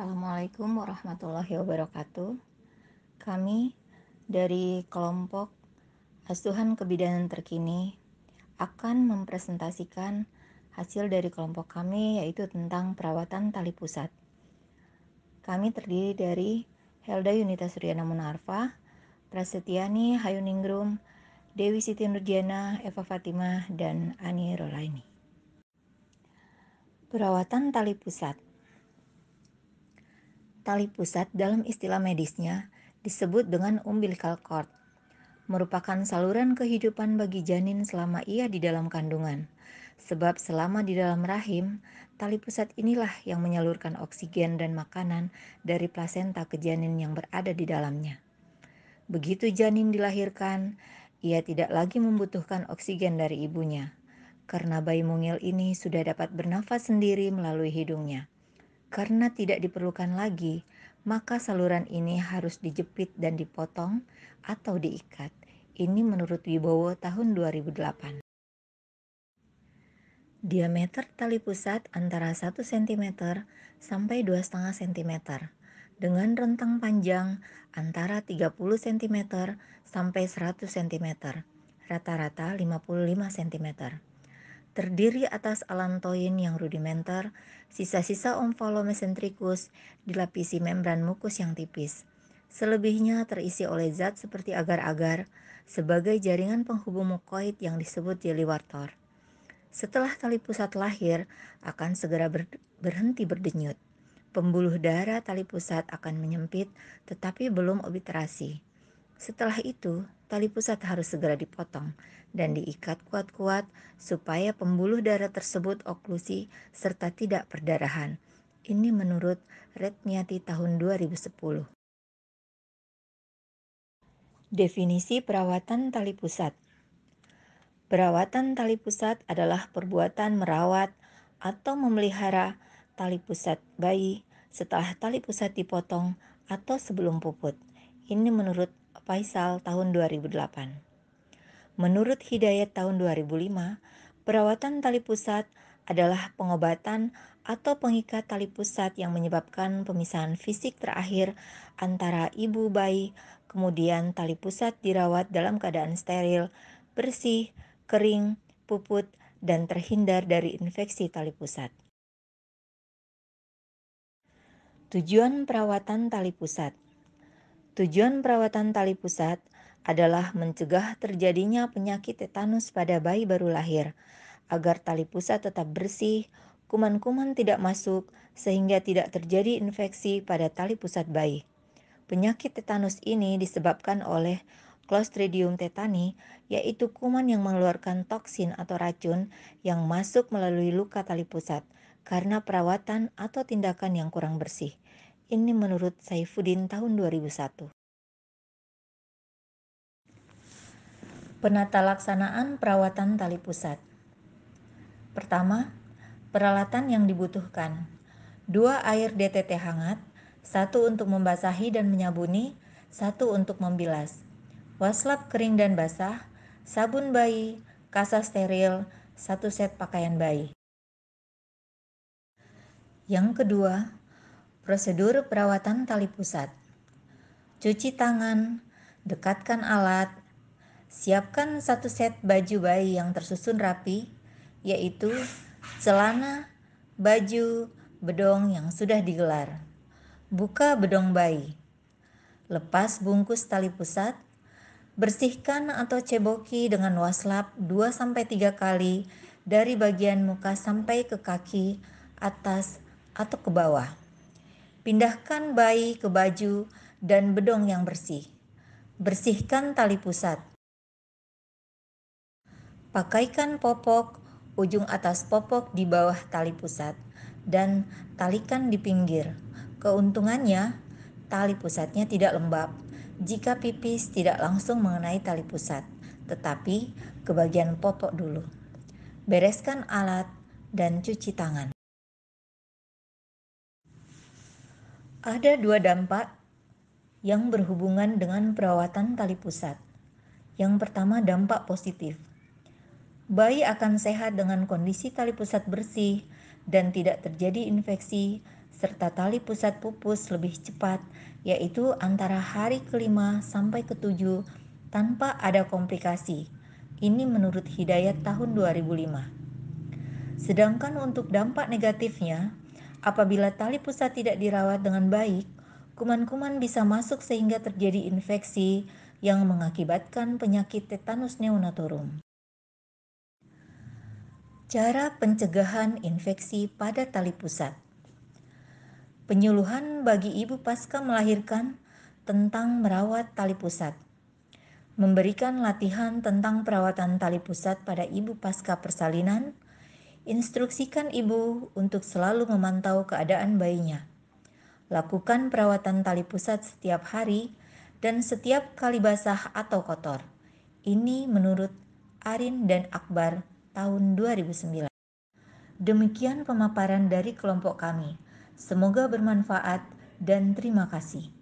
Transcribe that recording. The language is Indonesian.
Assalamualaikum warahmatullahi wabarakatuh. Kami dari kelompok Asuhan Kebidanan Terkini akan mempresentasikan hasil dari kelompok kami, yaitu tentang perawatan tali pusat. Kami terdiri dari Helda Yunita Suryana Munarfa, Prasetyani Hayuningrum, Dewi Siti Nurjana, Eva Fatimah, dan Ani Rolaini. Perawatan tali pusat. Tali pusat dalam istilah medisnya disebut dengan umbilical cord, merupakan saluran kehidupan bagi janin selama ia di dalam kandungan. Sebab selama di dalam rahim, tali pusat inilah yang menyalurkan oksigen dan makanan dari plasenta ke janin yang berada di dalamnya. Begitu janin dilahirkan, ia tidak lagi membutuhkan oksigen dari ibunya, karena bayi mungil ini sudah dapat bernafas sendiri melalui hidungnya. Karena tidak diperlukan lagi, maka saluran ini harus dijepit dan dipotong atau diikat. Ini menurut Wibowo tahun 2008. Diameter tali pusat antara 1 cm sampai 2,5 cm, dengan rentang panjang antara 30 cm sampai 100 cm, rata-rata 55 cm. Terdiri atas alantoin yang rudimenter, sisa-sisa omphalomescentricus dilapisi membran mukus yang tipis. Selebihnya terisi oleh zat seperti agar-agar sebagai jaringan penghubung mukoid yang disebut jelly wartor. Setelah tali pusat lahir, akan segera berhenti berdenyut. Pembuluh darah tali pusat akan menyempit tetapi belum obiterasi. Setelah itu, tali pusat harus segera dipotong dan diikat kuat-kuat supaya pembuluh darah tersebut oklusi serta tidak perdarahan. Ini menurut Redmiati tahun 2010. Definisi perawatan tali pusat. Perawatan tali pusat adalah perbuatan merawat atau memelihara tali pusat bayi setelah tali pusat dipotong atau sebelum puput. Ini menurut Faisal tahun 2008. Menurut Hidayat tahun 2005, perawatan tali pusat adalah pengobatan atau pengikat tali pusat yang menyebabkan pemisahan fisik terakhir antara ibu bayi, kemudian tali pusat dirawat dalam keadaan steril, bersih, kering, puput, dan terhindar dari infeksi tali pusat. Tujuan perawatan tali pusat. Tujuan perawatan tali pusat adalah mencegah terjadinya penyakit tetanus pada bayi baru lahir, agar tali pusat tetap bersih, kuman-kuman tidak masuk, sehingga tidak terjadi infeksi pada tali pusat bayi. Penyakit tetanus ini disebabkan oleh Clostridium tetani, yaitu kuman yang mengeluarkan toksin atau racun yang masuk melalui luka tali pusat karena perawatan atau tindakan yang kurang bersih. Ini menurut Saifuddin tahun 2001. Penata laksanaan perawatan tali pusat. Pertama, peralatan yang dibutuhkan. 2 air DTT hangat, 1 untuk membasahi dan menyabuni, 1 untuk membilas. Waslap kering dan basah, sabun bayi, kasa steril, 1 set pakaian bayi. Yang kedua, prosedur perawatan tali pusat. Cuci tangan, dekatkan alat, siapkan 1 set baju bayi yang tersusun rapi, yaitu celana, baju, bedong yang sudah digelar. Buka bedong bayi. Lepas bungkus tali pusat, bersihkan atau ceboki dengan waslap 2-3 kali dari bagian muka sampai ke kaki, atas, atau ke bawah. Pindahkan bayi ke baju dan bedong yang bersih. Bersihkan tali pusat. Pakaikan popok, ujung atas popok di bawah tali pusat, dan talikan di pinggir. Keuntungannya, tali pusatnya tidak lembab jika pipis tidak langsung mengenai tali pusat, tetapi ke bagian popok dulu. Bereskan alat dan cuci tangan. Ada 2 dampak yang berhubungan dengan perawatan tali pusat. Yang pertama, dampak positif. Bayi akan sehat dengan kondisi tali pusat bersih dan tidak terjadi infeksi serta tali pusat pupus lebih cepat, yaitu antara hari ke-5 sampai ke-7 tanpa ada komplikasi. Ini menurut Hidayat tahun 2005. Sedangkan untuk dampak negatifnya, apabila tali pusat tidak dirawat dengan baik, kuman-kuman bisa masuk sehingga terjadi infeksi yang mengakibatkan penyakit tetanus neonatorum. Cara pencegahan infeksi pada tali pusat. Penyuluhan bagi ibu pasca melahirkan tentang merawat tali pusat. Memberikan latihan tentang perawatan tali pusat pada ibu pasca persalinan. Instruksikan ibu untuk selalu memantau keadaan bayinya. Lakukan perawatan tali pusat setiap hari dan setiap kali basah atau kotor. Ini menurut Arin dan Akbar tahun 2009. Demikian pemaparan dari kelompok kami. Semoga bermanfaat dan terima kasih.